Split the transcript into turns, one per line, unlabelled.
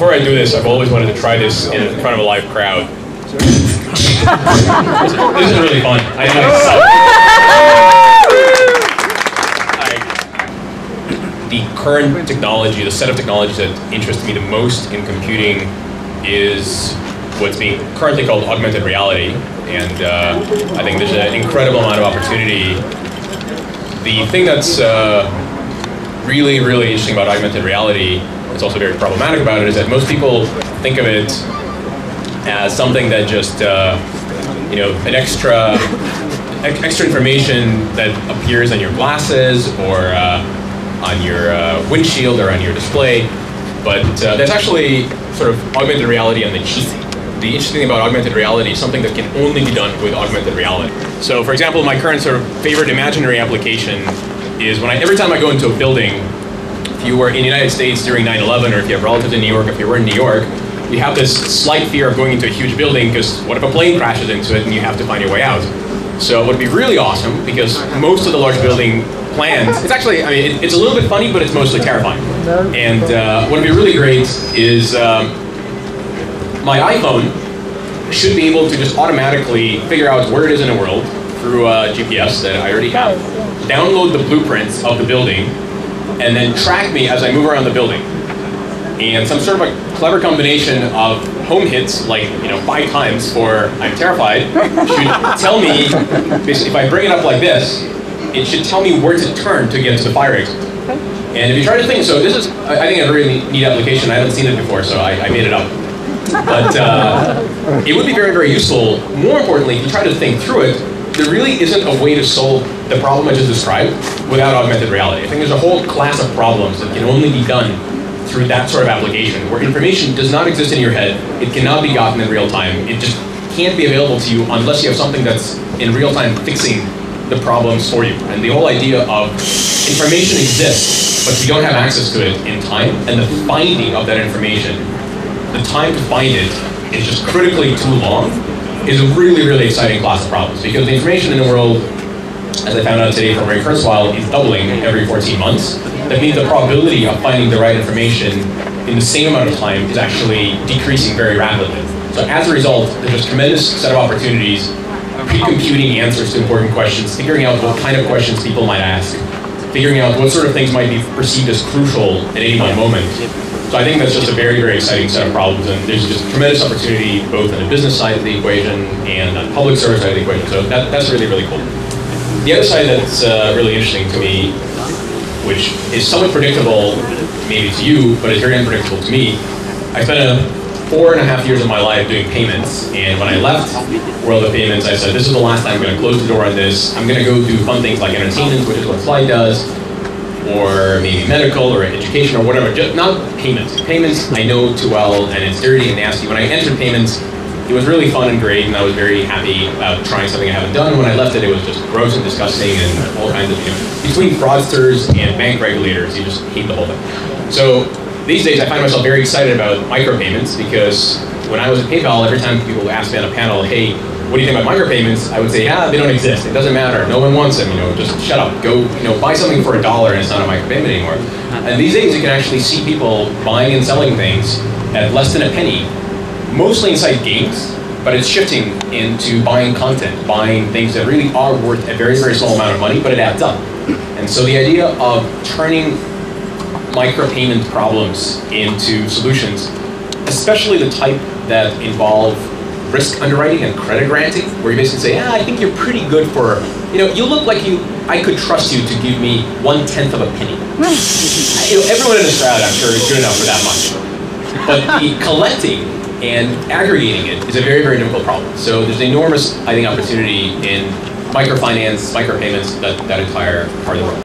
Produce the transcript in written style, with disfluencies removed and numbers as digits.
before I do this, I've always wanted to try this in front of a live crowd. This is really fun. The current technology, the set of technologies that interest me the most in computing is what's being currently called augmented reality. And I think there's an incredible amount of opportunity. The thing that's really, really interesting about augmented reality, it's also very problematic about it, is that most people think of it as something that just, an extra information that appears on your glasses or on your windshield or on your display. But there's actually sort of augmented reality on the cheap. The interesting thing about augmented reality is something that can only be done with augmented reality. So for example, my current sort of favorite imaginary application is when every time I go into a building, if you were in the United States during 9/11, or if you have relatives in New York, if you were in New York, you have this slight fear of going into a huge building because what if a plane crashes into it and you have to find your way out? So it would be really awesome, because most of the large building plans, it's actually, it's a little bit funny, but it's mostly terrifying. And what would be really great is my iPhone should be able to just automatically figure out where it is in the world through GPS that I already have, download the blueprints of the building, and then track me as I move around the building. And some sort of a clever combination of home hits, like 5 times for I'm terrified, should tell me, basically if I bring it up like this, it should tell me where to turn to get to the fire exit. And if you try to think, so this is, I think, a really neat application. I haven't seen it before, so I made it up. But it would be very, very useful. More importantly, if you try to think through it, there really isn't a way to solve the problem I just described without augmented reality. I think there's a whole class of problems that can only be done through that sort of application, where information does not exist in your head, it cannot be gotten in real time, it just can't be available to you unless you have something that's in real time fixing the problems for you. And the whole idea of information exists, but you don't have access to it in time, and the finding of that information, the time to find it is just critically too long, is a really, really exciting class of problems. Because the information in the world, as I found out today from Ray Kurzweil, is doubling every 14 months. That means the probability of finding the right information in the same amount of time is actually decreasing very rapidly. So as a result, there's just a tremendous set of opportunities, pre-computing answers to important questions, figuring out what kind of questions people might ask, figuring out what sort of things might be perceived as crucial at any one moment. So I think that's just a very, very exciting set of problems, and there's just tremendous opportunity both on the business side of the equation and on the public service side of the equation. So that's really, really cool. The other side that's really interesting to me, which is somewhat predictable maybe to you, but is very unpredictable to me, I spent 4.5 years of my life doing payments, and when I left World of Payments, I said, this is the last time I'm going to close the door on this. I'm going to go do fun things like entertainment, which is what Flight does, or maybe medical or education or whatever, just not payments. Payments I know too well, and it's dirty and nasty. When I entered payments, it was really fun and great, and I was very happy about trying something I haven't done. When I left it, it was just gross and disgusting and all kinds of, between fraudsters and bank regulators, you just hate the whole thing. So these days, I find myself very excited about micropayments, because when I was at PayPal, every time people would ask me on a panel, hey, what do you think about micropayments? I would say, yeah, they don't exist. It doesn't matter. No one wants them. Just shut up. Go, buy something for $1 and it's not a micropayment anymore. And these days, you can actually see people buying and selling things at less than a penny, mostly inside games, but it's shifting into buying content, buying things that really are worth a very, very small amount of money, but it adds up. And so the idea of turning micropayment problems into solutions, especially the type that involve risk underwriting and credit granting, where you basically say, yeah, I think you're pretty good for, you look like I could trust you to give me 1/10 of a penny. Everyone in this crowd, I'm sure, is good enough for that much. But the collecting and aggregating it is a very, very difficult problem. So there's an enormous, I think, opportunity in microfinance, micropayments, that entire part of the world.